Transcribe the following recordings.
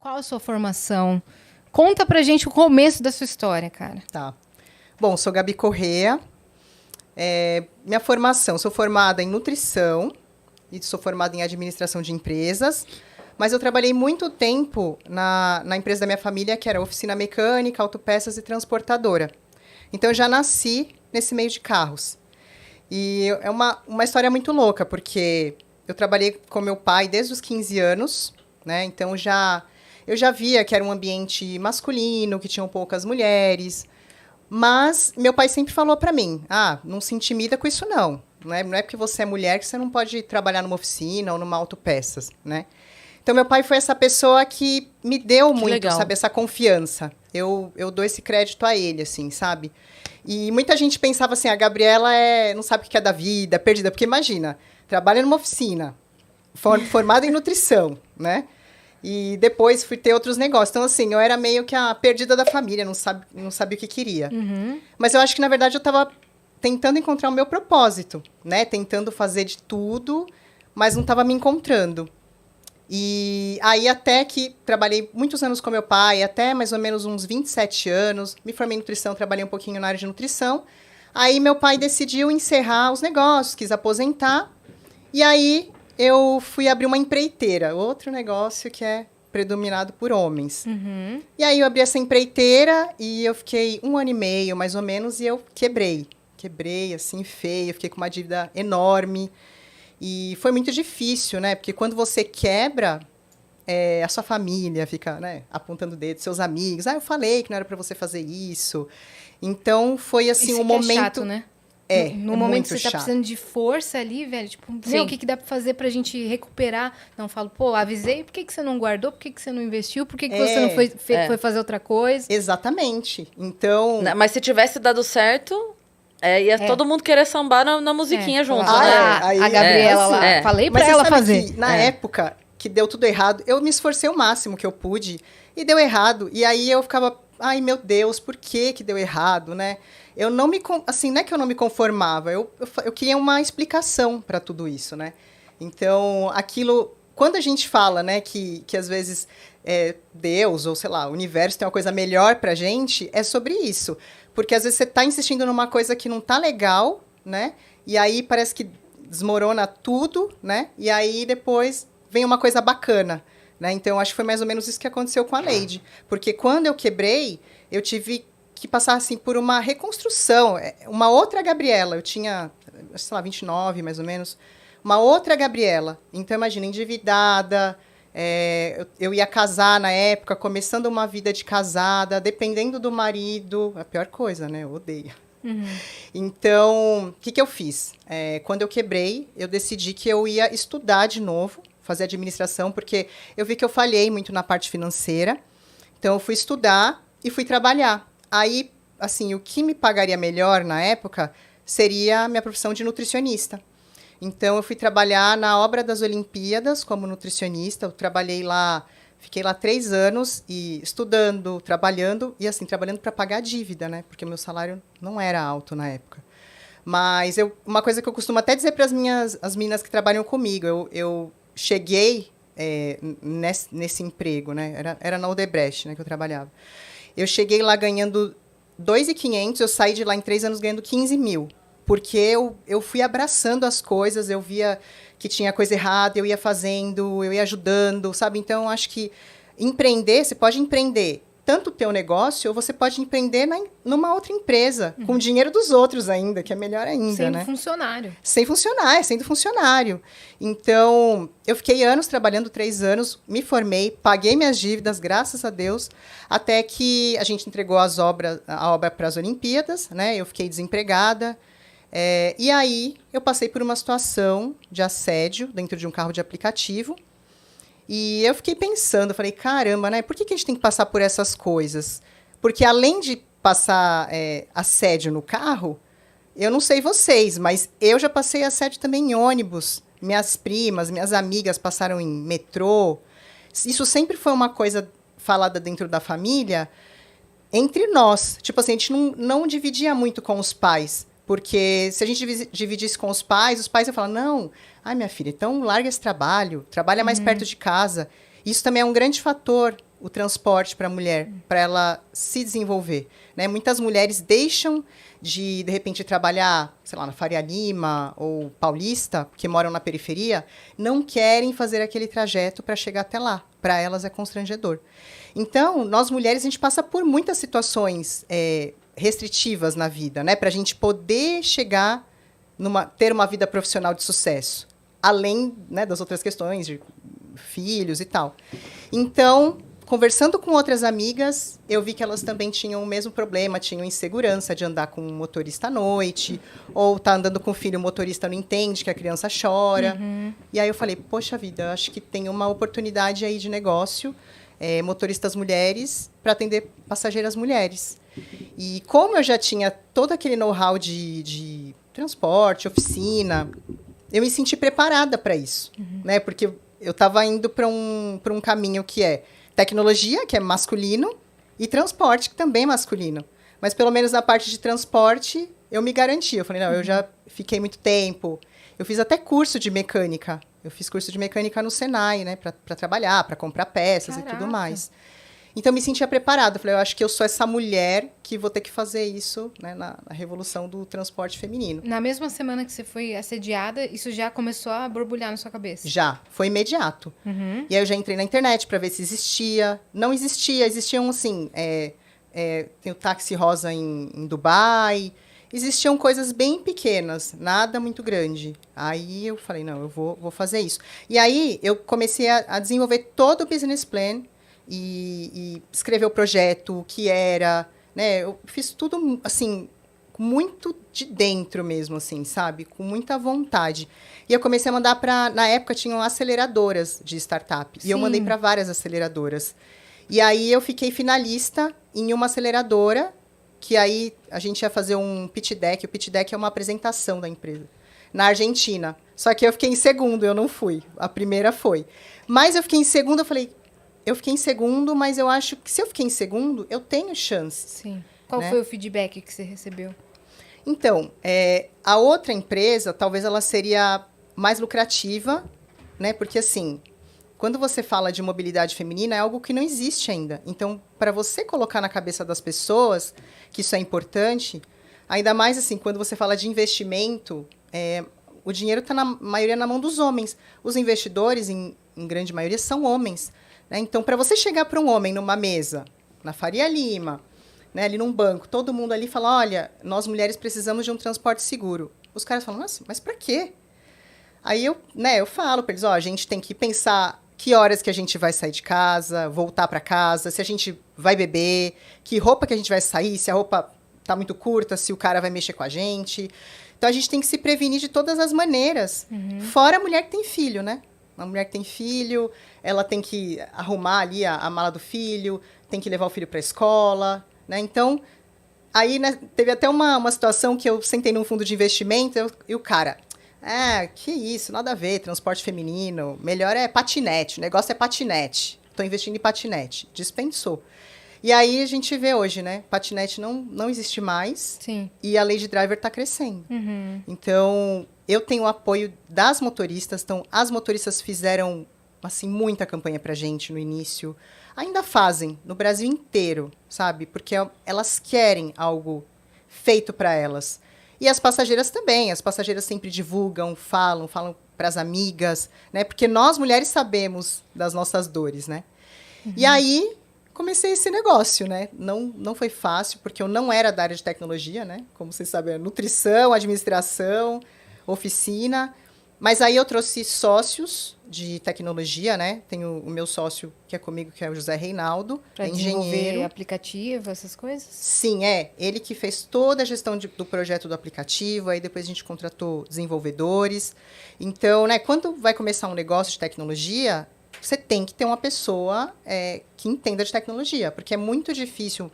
Qual a sua formação? Conta pra gente o começo da sua história, cara. Tá. Bom, sou Gabi Corrêa. Minha formação, sou formada em nutrição e sou formada em administração de empresas, mas eu trabalhei muito tempo na empresa da minha família, que era oficina mecânica, autopeças e transportadora. Então, eu já nasci nesse meio de carros. E é uma história muito louca, porque eu trabalhei com meu pai desde os 15 anos, né? Então, eu já via que era um ambiente masculino, que tinham poucas mulheres. Mas meu pai sempre falou para mim, não se intimida com isso não. Não é porque você é mulher que você não pode trabalhar numa oficina ou numa autopeças, né? Então, meu pai foi essa pessoa que me deu muito, legal. sabe, essa confiança. Eu dou esse crédito a ele, assim, sabe? E muita gente pensava assim, a Gabriela não sabe o que é da vida, perdida. Porque imagina, trabalha numa oficina, formada em nutrição, né? E depois fui ter outros negócios. Então, assim, eu era meio que a perdida da família, não sabia o que queria. Uhum. Mas eu acho que, na verdade, eu estava tentando encontrar o meu propósito, né? Tentando fazer de tudo, mas não estava me encontrando. E aí, até que trabalhei muitos anos com meu pai, até mais ou menos uns 27 anos, me formei em nutrição, trabalhei um pouquinho na área de nutrição. Aí, meu pai decidiu encerrar os negócios, quis aposentar. E aí, eu fui abrir uma empreiteira, outro negócio que é predominado por homens. Uhum. E aí, eu abri essa empreiteira e eu fiquei 1 ano e meio, mais ou menos, e eu quebrei. Quebrei, assim, feio, fiquei com uma dívida enorme. E foi muito difícil, né? Porque quando você quebra, a sua família fica, né, apontando o dedo, seus amigos. Eu falei que não era para você fazer isso. Então, foi, assim, Isso um que momento... é chato, né? No momento muito que você tá chato. precisando de força ali, velho, tipo, Sim. o que dá pra fazer pra gente recuperar? Não, falo, pô, avisei, por que você não guardou? Por que você não investiu? Por que você não foi fazer outra coisa? Exatamente. Então... Mas se tivesse dado certo, ia todo mundo querer sambar na musiquinha junto, Falar, né? aí- a Gabriela assim, lá, falei pra Mas você ela sabe fazer. que, na época que deu tudo errado, eu me esforcei o máximo que eu pude e deu errado. E aí eu ficava, ai meu Deus, por que deu errado, né? Eu não me, assim, não é que eu não me conformava, eu queria uma explicação para tudo isso, né? Então, aquilo, quando a gente fala, né, que às vezes Deus ou, sei lá, o universo tem uma coisa melhor pra gente, é sobre isso. Porque às vezes você tá insistindo numa coisa que não tá legal, né? E aí parece que desmorona tudo, né? E aí depois vem uma coisa bacana, né? Então, acho que foi mais ou menos isso que aconteceu com a Leide. Porque quando eu quebrei, eu tive que passar, assim, por uma reconstrução. Uma outra Gabriela, eu tinha, sei lá, 29, mais ou menos. Uma outra Gabriela. Então, imagina, endividada, eu ia casar na época, começando uma vida de casada, dependendo do marido. A pior coisa, né? Eu odeio. Uhum. Então, o que eu fiz? Quando eu quebrei, eu decidi que eu ia estudar de novo, fazer administração, porque eu vi que eu falhei muito na parte financeira. Então, eu fui estudar e fui trabalhar. Aí, assim, o que me pagaria melhor na época seria a minha profissão de nutricionista. Então, eu fui trabalhar na Obra das Olimpíadas como nutricionista. Eu trabalhei lá, fiquei lá 3 anos e estudando, trabalhando, e assim, trabalhando para pagar a dívida, né? Porque o meu salário não era alto na época. Mas uma coisa que eu costumo até dizer para as meninas que trabalham comigo, eu cheguei nesse emprego, né? Era na Odebrecht, né, que eu trabalhava. Eu cheguei lá ganhando 2.500, eu saí de lá em 3 anos ganhando 15 mil. Porque eu fui abraçando as coisas, eu via que tinha coisa errada, eu ia fazendo, eu ia ajudando, sabe? Então, acho que empreender, você pode empreender tanto o teu negócio, ou você pode empreender numa outra empresa, com o dinheiro dos outros ainda, que é melhor ainda, Sendo né? funcionário. Sendo funcionário. Então, eu fiquei anos trabalhando, 3 anos, me formei, paguei minhas dívidas, graças a Deus, até que a gente entregou a obra para as Olimpíadas, né? Eu fiquei desempregada. E aí, eu passei por uma situação de assédio dentro de um carro de aplicativo. E eu fiquei pensando, falei, caramba, né? Por que a gente tem que passar por essas coisas? Porque além de passar assédio no carro, eu não sei vocês, mas eu já passei assédio também em ônibus. Minhas primas, minhas amigas passaram em metrô. Isso sempre foi uma coisa falada dentro da família, entre nós. Tipo assim, a gente não dividia muito com os pais. Porque se a gente dividisse com os pais iam falar, não, ai, minha filha, então larga esse trabalho, trabalha mais perto de casa. Isso também é um grande fator o transporte para a mulher, para ela se desenvolver, né? Muitas mulheres deixam de repente, trabalhar, sei lá, na Faria Lima ou Paulista, que moram na periferia, não querem fazer aquele trajeto para chegar até lá. Para elas é constrangedor. Então, nós mulheres, a gente passa por muitas situações restritivas na vida, né? Para a gente poder chegar, ter uma vida profissional de sucesso. Além, né, das outras questões de filhos e tal. Então, conversando com outras amigas, eu vi que elas também tinham o mesmo problema, tinham insegurança de andar com um motorista à noite, ou tá andando com o filho, o motorista não entende que a criança chora. E aí eu falei, poxa vida, acho que tem uma oportunidade aí de negócio, motoristas mulheres, para atender passageiras mulheres. E como eu já tinha todo aquele know-how de transporte, oficina, eu me senti preparada para isso, né? Porque eu estava indo para um caminho que é tecnologia, que é masculino, e transporte, que também é masculino. Mas, pelo menos na parte de transporte, eu me garanti. Eu falei, não, eu já fiquei muito tempo. Eu fiz até curso de mecânica. Eu fiz curso de mecânica no Senai, né? Para trabalhar, para comprar peças e tudo mais. Então, eu me sentia preparada. Eu falei, eu acho que eu sou essa mulher que vou ter que fazer isso, né, na revolução do transporte feminino. Na mesma semana que você foi assediada, isso já começou a borbulhar na sua cabeça? Já, foi imediato. E aí eu já entrei na internet para ver se existia. Não existia, existiam assim, tem o táxi rosa em Dubai. Existiam coisas bem pequenas, nada muito grande. Aí eu falei, não, eu vou fazer isso. E aí eu comecei a desenvolver todo o business plan, e escrever o projeto, o que era, né? Eu fiz tudo, assim, muito de dentro mesmo, assim, sabe? Com muita vontade. E eu comecei a mandar para... Na época, tinham aceleradoras de startup. Sim. E eu mandei para várias aceleradoras. E aí, eu fiquei finalista em uma aceleradora, que aí a gente ia fazer um pitch deck. O pitch deck é uma apresentação da empresa, na Argentina. Só que eu fiquei em segundo, eu não fui. A primeira foi. Mas eu fiquei em segundo, eu falei... Eu fiquei em segundo, mas eu acho que se eu fiquei em segundo, eu tenho chance. Sim. Qual foi o feedback que você recebeu? Então, a outra empresa, talvez ela seria mais lucrativa, né? Porque, assim, quando você fala de mobilidade feminina, é algo que não existe ainda. Então, para você colocar na cabeça das pessoas que isso é importante, ainda mais, assim, quando você fala de investimento, o dinheiro está, na maioria, na mão dos homens. Os investidores, em grande maioria, são homens. Então, para você chegar para um homem numa mesa, na Faria Lima, né, ali num banco, todo mundo ali fala, olha, nós mulheres precisamos de um transporte seguro. Os caras falam, nossa, mas para quê? Aí eu falo para eles, a gente tem que pensar que horas que a gente vai sair de casa, voltar para casa, se a gente vai beber, que roupa que a gente vai sair, se a roupa tá muito curta, se o cara vai mexer com a gente. Então, a gente tem que se prevenir de todas as maneiras. Fora a mulher que tem filho, né? Uma mulher que tem filho, ela tem que arrumar ali a mala do filho, tem que levar o filho para a escola, né? Então, aí, né, teve até uma situação que eu sentei num fundo de investimento e o cara, que isso, nada a ver, transporte feminino, melhor é patinete, o negócio é patinete, estou investindo em patinete, dispensou. E aí a gente vê hoje, né, patinete não existe mais. Sim. E a Lady Driver está crescendo. Então, eu tenho o apoio das motoristas. Então, as motoristas fizeram, assim, muita campanha pra gente no início. Ainda fazem, no Brasil inteiro, sabe? Porque elas querem algo feito para elas. E as passageiras também. As passageiras sempre divulgam, falam para as amigas, né? Porque nós, mulheres, sabemos das nossas dores, né? E aí, comecei esse negócio, né? Não foi fácil, porque eu não era da área de tecnologia, né? Como vocês sabem, nutrição, administração, oficina. Mas aí eu trouxe sócios de tecnologia, né? Tenho o meu sócio que é comigo, que é o José Reinaldo, pra desenvolver aplicativo, essas coisas? Sim, ele que fez toda a gestão do projeto do aplicativo, aí depois a gente contratou desenvolvedores. Então, né, quando vai começar um negócio de tecnologia, você tem que ter uma pessoa que entenda de tecnologia, porque é muito difícil.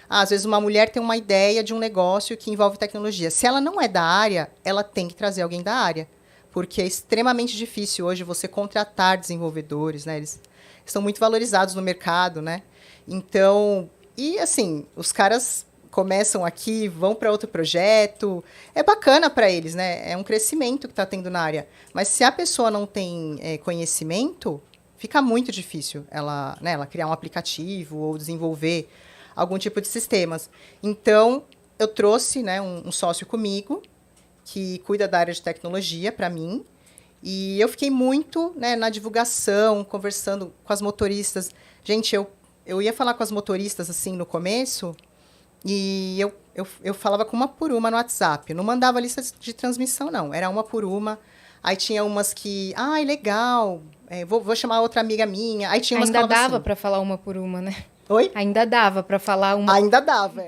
Às vezes, uma mulher tem uma ideia de um negócio que envolve tecnologia. Se ela não é da área, ela tem que trazer alguém da área, porque é extremamente difícil hoje você contratar desenvolvedores, né? Eles estão muito valorizados no mercado, né? Então, e assim, os caras começam aqui, vão para outro projeto. É bacana para eles, né? É um crescimento que está tendo na área. Mas se a pessoa não tem conhecimento, fica muito difícil ela criar um aplicativo ou desenvolver algum tipo de sistemas. Então, eu trouxe, né, um sócio comigo, que cuida da área de tecnologia para mim, e eu fiquei muito, né, na divulgação, conversando com as motoristas. Gente, eu ia falar com as motoristas, assim, no começo, e eu falava com uma por uma no WhatsApp. Não mandava lista de transmissão, não. Era uma por uma. Aí tinha umas que... Ai, legal. Vou chamar outra amiga minha. Aí tinha umas Ainda que dava assim, para falar uma por uma, né? Oi? Ainda dava para falar uma. Ainda dava.